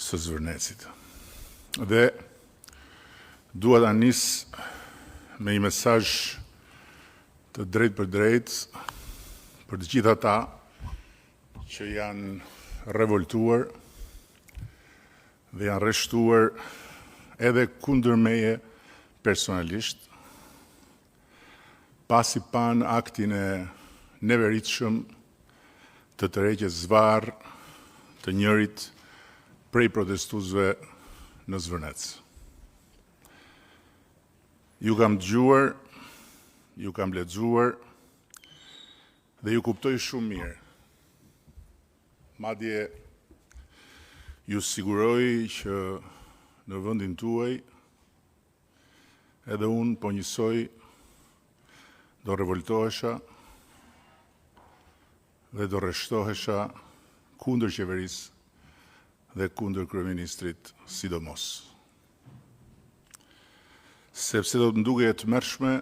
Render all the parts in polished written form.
së Zvërnecit. Dhe dua ta nis me një mesazh të drejt për drejt për të gjithë ata që janë revoltuar dhe janë rreshtuar edhe kundër meje personalisht, pasi pan aktin e neveritshëm të tërheqjes zvarr të njërit prej protestuesve në Zvërnec. Ju kam dëgjuar, ju kam lexuar dhe ju kuptoj shumë mirë. Madje ju siguroj që në vendin tuaj edhe unë po njësoj do revoltohesha dhe do rreshtohesha kundër qeverisë dhe kundër kryeministrit sidomos. Sepse do të nduke e tmerrshme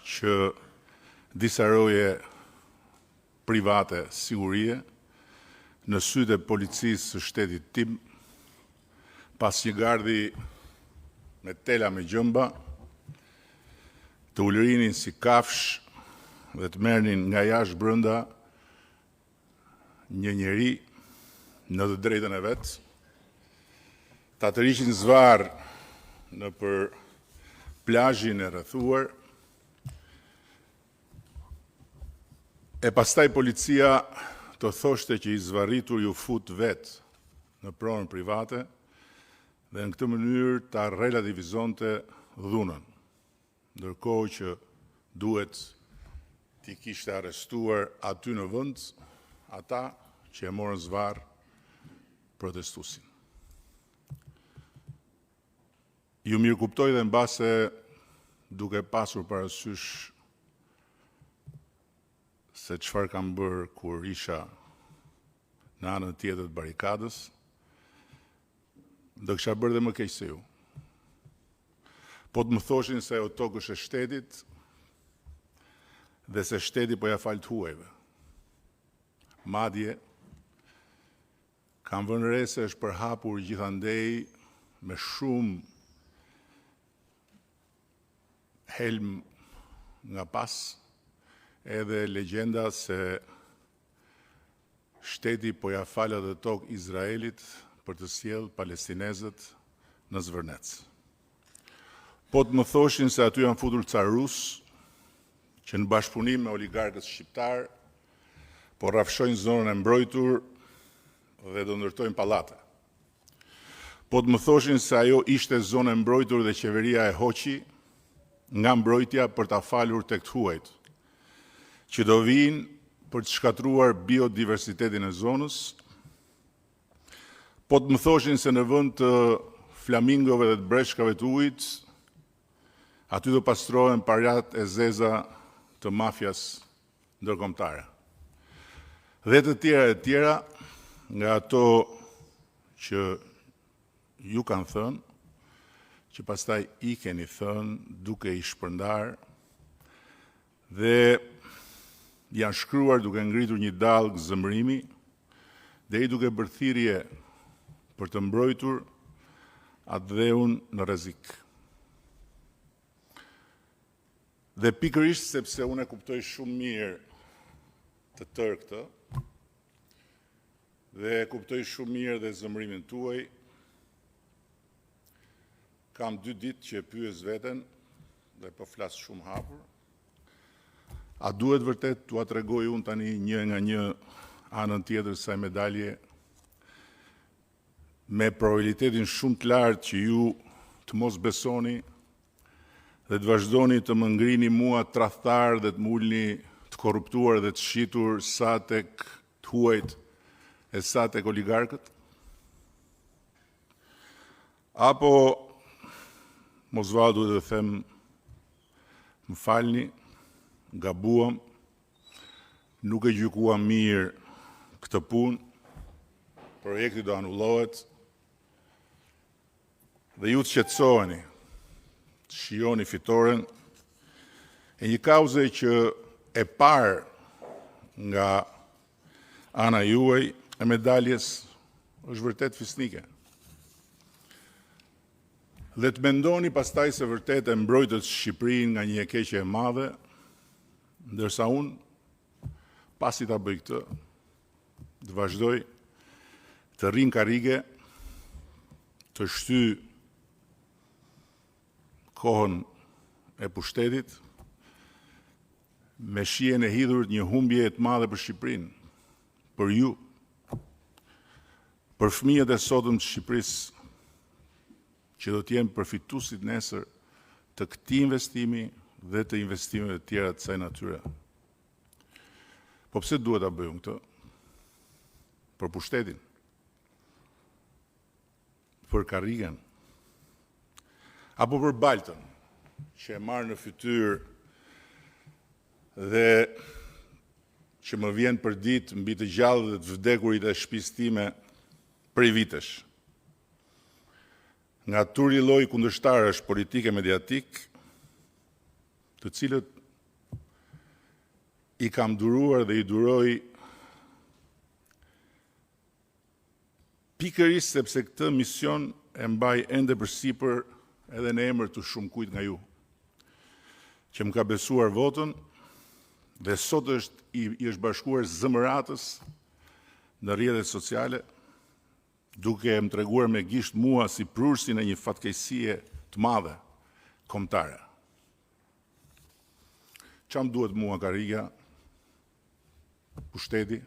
që disa roje private sigurie në sytë e policisë së shtetit tim, pas një gardi me tela me gjëmba, të ulërinin si kafsh dhe të merrnin nga jashtë brenda një njeri në të drejtën e vetë, ta tërhiqin zvarr në për plazhin e rrethuar, e pastaj policia të thoshte që i zvarritur ju fut vetë në pronën private dhe në këtë mënyrë ta relativizonte dhunën, ndërkohë që duhet t'i kishte arrestuar aty në vend ata që e morën zvarr protestuesin. Ju mirë kuptoj dhe mbase duke pasur parasysh se çfarë kam bërë kur isha në anën tjetër të barikadës, do kisha bërë dhe më keq se ju. Po të më thoshin se ajo tokë është e shtetit dhe se shteti po ja fal të huajve. Madje kam vënë re se është përhapur gjithandej me shumë helm nga pas edhe legjenda se shteti po ja fal atë tokë Izraelit për të sjellë palestinezët në Zvërnec. Po të më thoshin se aty janë futur ca rus që në bashkëpunim me oligarkët shqiptar po rrafshojnë zonën e mbrojtur dhe do ndërtojnë pallate. Po të më thoshin se ajo ishte zonë e mbrojtur dhe qeveria e hoqi nga mbrojtja për ta falur tek të huajt, që do vinë për të shkatruar biodiversitetin e zonës. Po të më thoshin se në vend të flamingove dhe të breshkave të ujit, aty do pastrohen parat e zeza të mafjas ndërkombëtare. Dhe të tjera nga ato që ju kanë thënë, që pastaj I keni thënë duke I shpërndar dhe janë shkruar duke ngritur një dallgë zëmrimi dhe I duke bërë thirrje për të mbrojtur atë dheun në rrezik. Dhe pikërisht sepse unë e kuptoj shumë mirë të tërë këtë dhe e kuptoj shumë mirë dhe zëmrimin tuaj, kam 2 ditë që e pyes veten dhe po flas shumë hapur. A duhet vërtet t'ua tregoj unë tani një nga një anën tjetër saj medalje me probabilitetin shumë të lartë që ju të mos besoni dhe të vazhdoni të më ngrini mua tradhtar dhe të më ulni të korruptuar dhe të shitur sa tek të huajt e sa tek oligarkët? Apo mos vallë duhet të them, më falni, gabuam, nuk e gjykuam mirë këtë punë, projekti do anullohet, dhe ju të shqetësoheni, të shijoni fitoren, e një kauze që e parë nga ana juaj e medaljes është vërtet fisnike. Dhe të mendoni pastaj se vërtet e mbrojtët Shqipërinë nga një e keqe e madhe, ndërsa unë, pasi ta bëj këtë, të vazhdoj të rrin karrige, të shty kohën e pushtetit, me shihen e hidhur një humbje të madhe për Shqipërinë, për ju, për fëmijët e sotëm të Shqipërisë, që do të jenë përfituesit nesër të këtij investimi dhe të investimeve të tjera të kësaj natyre. Po pse duhet ta bëjmë këtë? Për pushtetin, për karrigen, apo për baltën, që e marr në fytyrë dhe që më vjen për ditë mbi të gjallë dhe të vdekurit e shtëpisë time prej vitesh. Nga turi lloj kundërshtarësh politike mediatik, të cilët i kam duruar dhe i duroj pikërisht sepse këtë mision e mbaj ende përsipër edhe në emër të shumë kujt nga ju, që më ka besuar votën dhe sot i është bashkuar zëmëratës në rrjetet sociale, duke më treguar me gisht mua si prursin e një fatkeqësie të madhe kombëtare. Çam duhet mua karriga, pushteti,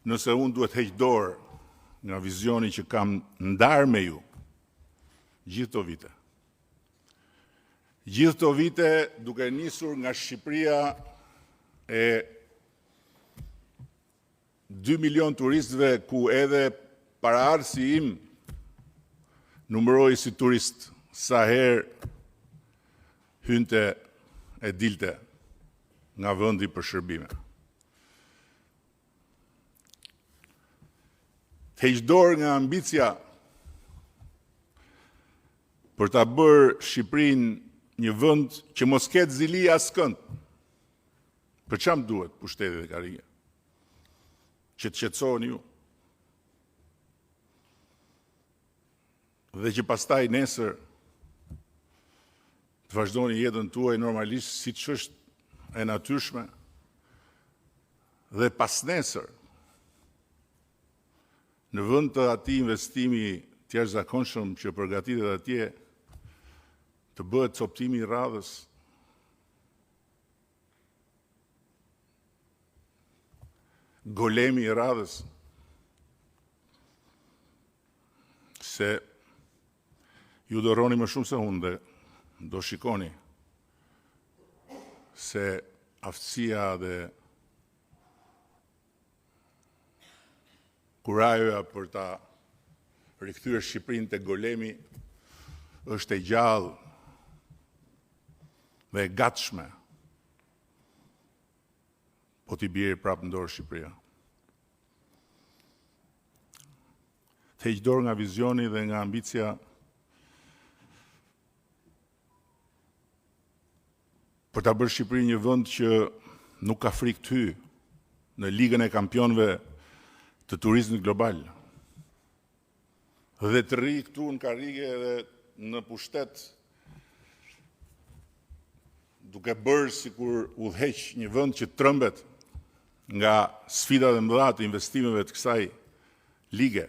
nëse unë duhet heq dorë nga vizioni që kam ndarë me ju gjithë këto vite. Gjithë këto vite duke nisur nga Shqipëria e 2 milion turistëve ku edhe paraardhësi im numëroi si turist sa herë hynte e dilte nga vendi për shërbime. Të heq dorë nga ambicia për ta bërë Shqipërinë një vend që mos ketë zili askënd. Për çam duhet pushteti dhe karriga? Që të qetësoheni ju. Dhe që pastaj nesër të vazhdoni jetën tuaj normalisht siç është e natyrshme, dhe pas nesër në vend të atij investimi të jashtëzakonshëm që përgatitet atje, të bëhet coptimi i radhës, golemi i radhës, se ju do rroni më shumë se unë dhe do shikoni se aftësia dhe kurajoja për ta rikthyer Shqipërinë te golemi është e gjallë dhe e gatshme, po t'i bjerë prapë në dorë Shqipëria. Të heq dorë nga vizioni dhe nga ambicia për ta bërë Shqipërinë një vend që nuk ka frikë të hyjë në ligën e kampionëve të turizmit global. Dhe të rri këtu në karrige dhe në pushtet, duke bërë sikur udhëheq një vend që trembet nga sfidat e mëdha të investimeve të kësaj lige.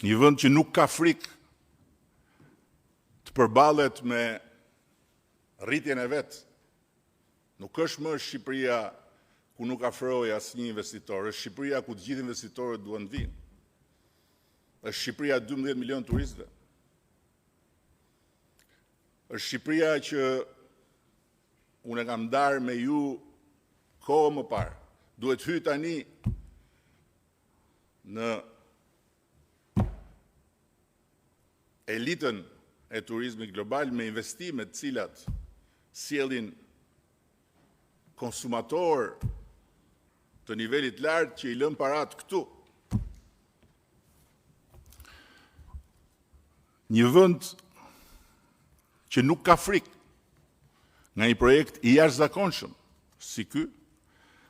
Një vend që nuk ka frikë të përballet me rritjen e vet. Nuk është më Shqipëria ku nuk afrohej asnjë investitor, është Shqipëria ku të gjithë investitorët duan të vinë. Është Shqipëria 12 milion turistëve. Është Shqipëria që unë e kam ndarë me ju kohë më parë. Duhet hyj tani në elitën e turizmit global me investime të cilat sjellin konsumator të nivelit lartë që i lën parat këtu. Një vend që nuk ka frikë nga një projekt i jashtëzakonshëm si ky,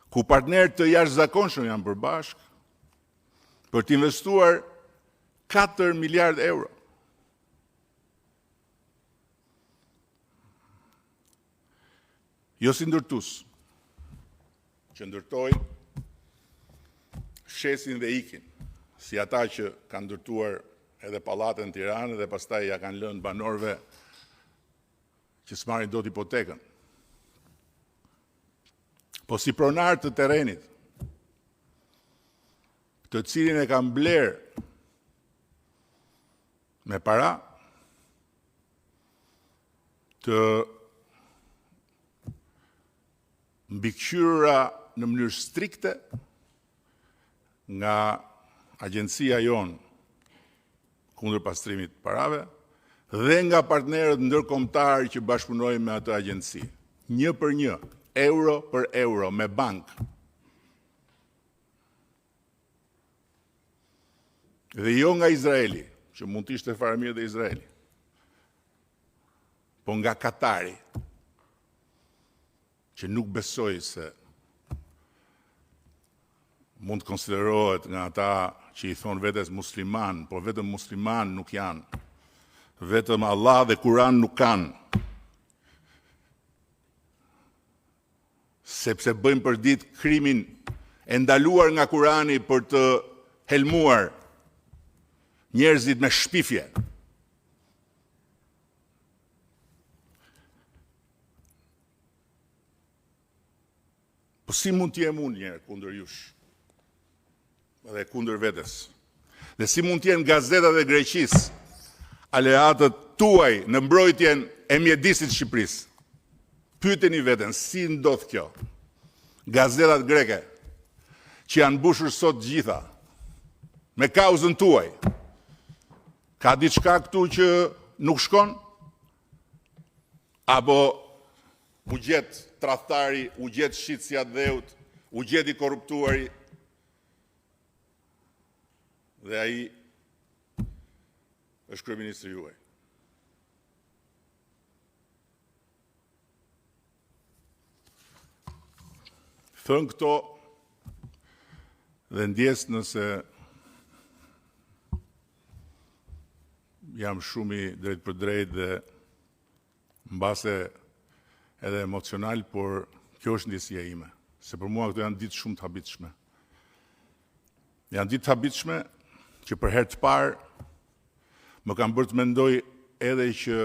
ku partnerët të jashtëzakonshëm janë përbashkë për të investuar 4 miliard euro jo si ndërtues, që ndërtojnë, shesin dhe ikin, si ata që kanë ndërtuar edhe pallate në Tiranë dhe pastaj ja kanë lënë banorëve që s'marrin dot hipotekën. Po si pronar të terrenit, të cilin e kanë bler me para, të mbikëqyrura në mënyrë strikte nga agjencia jonë kundër pastrimit të parave dhe nga partnerët ndërkombëtar që bashkëpunojnë me atë agjenci. 1 për 1, euro për euro, me bankë. Dhe jo nga Izraeli, që mund të ishte fare mirë dhe Izraeli, po nga Katari, që nuk besoj se mund të konsiderohet nga ata që i thonë vetes musliman, por vetëm musliman nuk janë, vetëm Allah dhe Kur'an nuk kanë, sepse bëjmë përdit krimin e ndaluar nga Kur'ani për të helmuar njerëzit me shpifje. Po si mund t'jem unë njerë kundër jush, dhe kundër vetes? Dhe si mund t'jen gazetat e Greqis, aleatët tuaj në mbrojtjen e mjedisit Shqipërisë? Pyeteni veten, si ndodh kjo? Gazetat greke, që janë mbushur sot gjitha, me kauzën tuaj, ka diçka këtu që nuk shkon? Apo u gjet tradhtari, u gjet shitësja dheut, u gjet i korruptuari, dhe ai është kryeministri juaj. Thënë këto dhe ndjes nëse jam shumë i drejt për drejt dhe mbase edhe emocional, por kjo është ndjesia ime. Se për mua këto janë ditë shumë të habitshme. Janë ditë të habitshme që për herë të parë më kanë bërë të mendoj edhe që